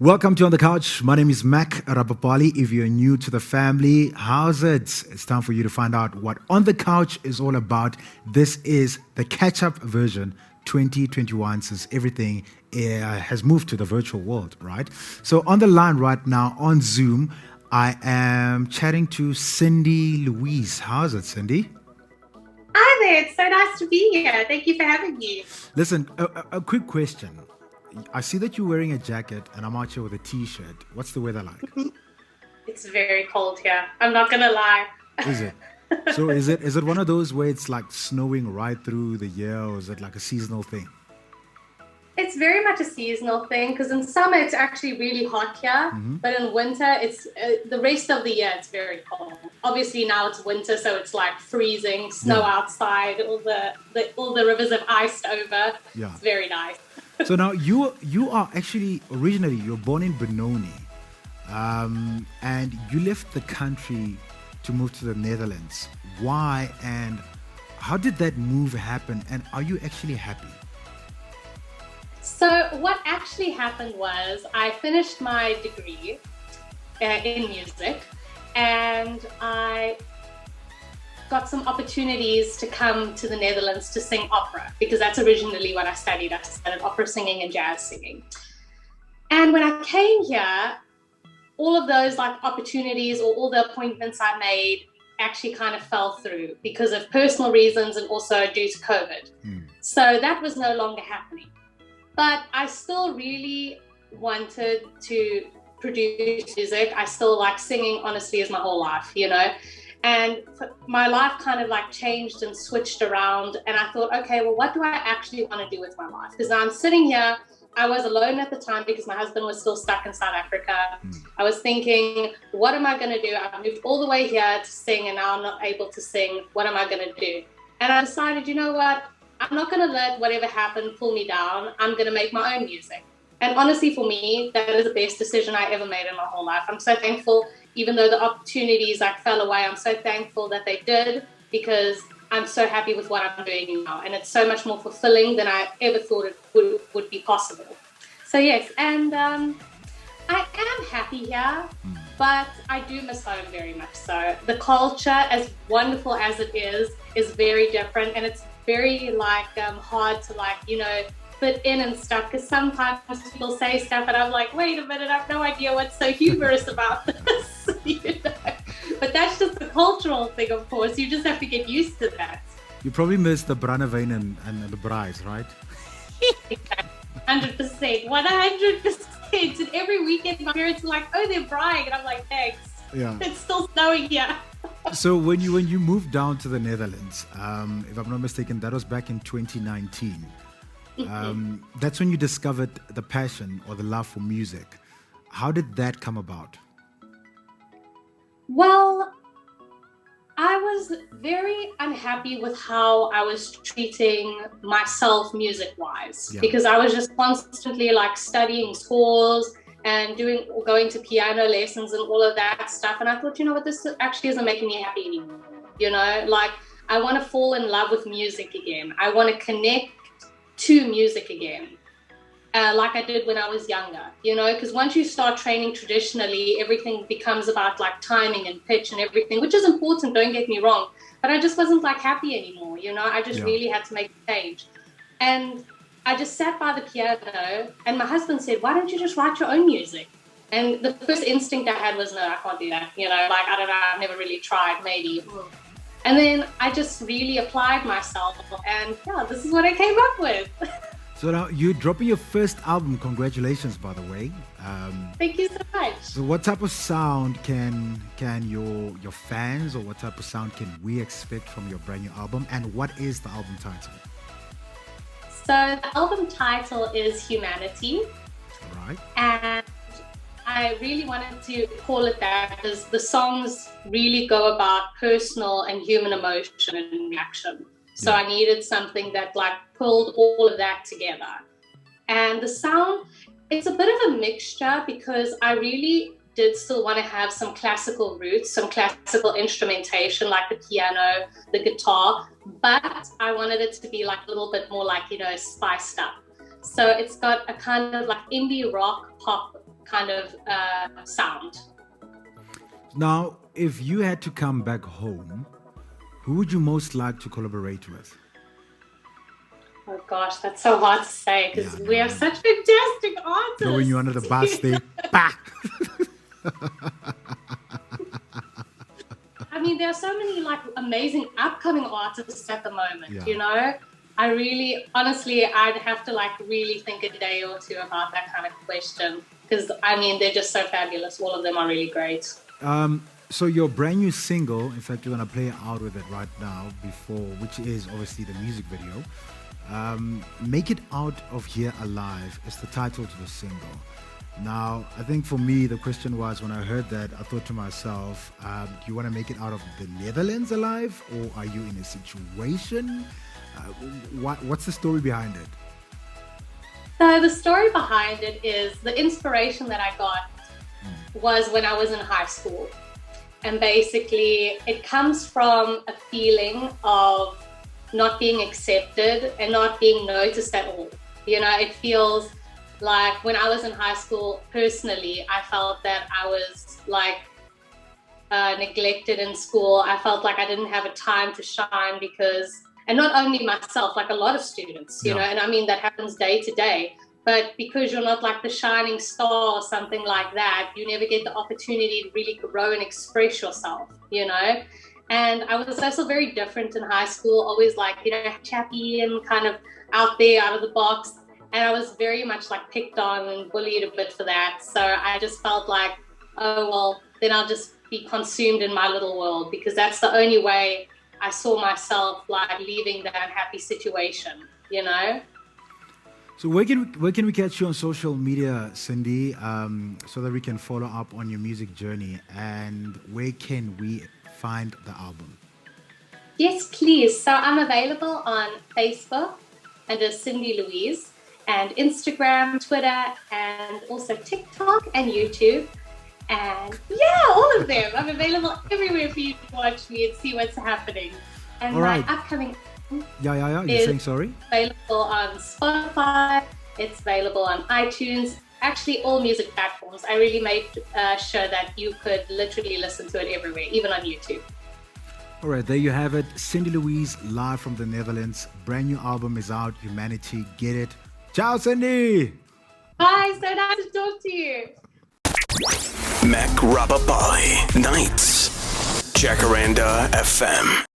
Welcome to On the Couch. My name is Mack Rapapali. If you're new to the family, how's it? It's time for you to find out what On the Couch is all about. This is the catch-up version 2021, since everything has moved to the virtual world, right? So on the line right now on Zoom, I am chatting to Cindy-Louise. How's it, Cindy? Hi there, it's so nice to be here. Thank you for having me. Listen, a quick question. I see that you're wearing a jacket and I'm out here with a t-shirt. What's the weather like? It's very cold here. I'm not gonna lie. Is it? So is it one of those where it's like snowing right through the year, or is it like a seasonal thing? It's very much a seasonal thing because in summer it's actually really hot here, but in winter it's the rest of the year it's very cold. Obviously now it's winter, so it's like freezing, snow outside, all the rivers have iced over. Yeah. It's very nice. So now you are actually originally you're born in Benoni, and you left the country to move to the Netherlands. Why and how did that move happen? And are you actually happy? So what actually happened was I finished my degree in music, and I got some opportunities to come to the Netherlands to sing opera, because that's originally what I studied. I studied opera singing and jazz singing. And when I came here, all of those like opportunities or all the appointments I made actually kind of fell through because of personal reasons and also due to COVID. So that was no longer happening. But I still really wanted to produce music. I still like singing, honestly, as my whole life, you know. And my life kind of like changed and switched around. And I thought, okay, well, what do I actually want to do with my life? Because I'm sitting here, I was alone at the time because my husband was still stuck in South Africa. I was thinking, what am I going to do? I've moved all the way here to sing and now I'm not able to sing. What am I going to do? And I decided, you know what? I'm not going to let whatever happened pull me down. I'm going to make my own music. And honestly, for me, that is the best decision I ever made in my whole life. I'm so thankful, even though the opportunities like fell away, I'm so thankful that they did, because I'm so happy with what I'm doing now. And it's so much more fulfilling than I ever thought it would be possible. So yes, and I am happy here, but I do miss home very much so. The culture, as wonderful as it is very different, and it's very like hard to like, you know, fit in and stuff, because sometimes people say stuff and I'm like, wait a minute, I have no idea what's so humorous about this. You know? But that's just a cultural thing, of course. You just have to get used to that. You probably miss the brandewijn and the braais, right? 100%, 100%. And every weekend my parents are like, oh, they're braaiing, and I'm like, thanks. Yeah. It's still snowing here. So when you moved down to the Netherlands, if I'm not mistaken, that was back in 2019. That's when you discovered the passion or the love for music. How did that come about? Well, I was very unhappy with how I was treating myself music-wise, because I was just constantly like studying scores and going to piano lessons and all of that stuff. And I thought, you know what, this actually isn't making me happy anymore. You know, like I want to fall in love with music again. I want to connect to music again, like I did when I was younger, you know, because once you start training traditionally, everything becomes about like timing and pitch and everything, which is important, don't get me wrong, but I just wasn't like happy anymore, you know. I just really had to make a change. And I just sat by the piano and my husband said, why don't you just write your own music? And the first instinct I had was, no, I can't do that, you know, like I don't know, I've never really tried, maybe. And then I just really applied myself, and yeah, this is what I came up with. So now you're dropping your first album. Congratulations, by the way. Thank you so much. So what type of sound can your fans, or what type of sound can we expect from your brand new album? And what is the album title? So the album title is Humanity. All right. And I really wanted to call it that because the songs really go about personal and human emotion and reaction. So I needed something that like pulled all of that together. And the sound, it's a bit of a mixture because I really did still want to have some classical roots, some classical instrumentation like the piano, the guitar, but I wanted it to be like a little bit more like, you know, spiced up. So it's got a kind of like indie rock pop kind of sound. Now, if you had to come back home, who would you most like to collaborate with? Oh gosh, that's so hard to say because Yeah, we have such fantastic artists. Throwing you under the bus there. Bah! I mean, there are so many like amazing upcoming artists at the moment, Yeah. you know? I really, honestly, I'd have to like really think a day or two about that kind of question because I mean, they're just so fabulous. All of them are really great. So your brand new single, in fact, you're gonna play out with it right now which is obviously the music video. Make It Out of Here Alive is the title to the single. Now, I think for me, the question was when I heard that, I thought to myself, do you want to make it out of the Netherlands alive, or are you in a situation? What's the story behind it? So the story behind it is the inspiration that I got was when I was in high school. And basically, it comes from a feeling of not being accepted and not being noticed at all. You know, it feels like when I was in high school, personally, I felt that I was like neglected in school. I felt like I didn't have a time to shine and not only myself, like a lot of students, you know, and I mean, that happens day to day. But because you're not like the shining star or something like that, you never get the opportunity to really grow and express yourself, you know? And I was also very different in high school, always like, you know, chappy and kind of out there, out of the box. And I was very much like picked on and bullied a bit for that. So I just felt like, oh, well, then I'll just be consumed in my little world because that's the only way I saw myself like leaving that unhappy situation, you know? So where can we catch you on social media, Cindy, so that we can follow up on your music journey? And where can we find the album? Yes, please. So I'm available on Facebook under Cindy-Louise and Instagram, Twitter, and also TikTok and YouTube. And yeah, all of them. I'm available everywhere for you to watch me and see what's happening. And All right. my upcoming Yeah. You're saying sorry? available on Spotify. It's available on iTunes. Actually, all music platforms. I really made sure that you could literally listen to it everywhere, even on YouTube. All right, there you have it. Cindy-Louise, live from the Netherlands. Brand new album is out, Humanity. Get it. Ciao, Cindy! Bye, so nice to talk to you. Mack Rapapali, Nights, Jacaranda FM.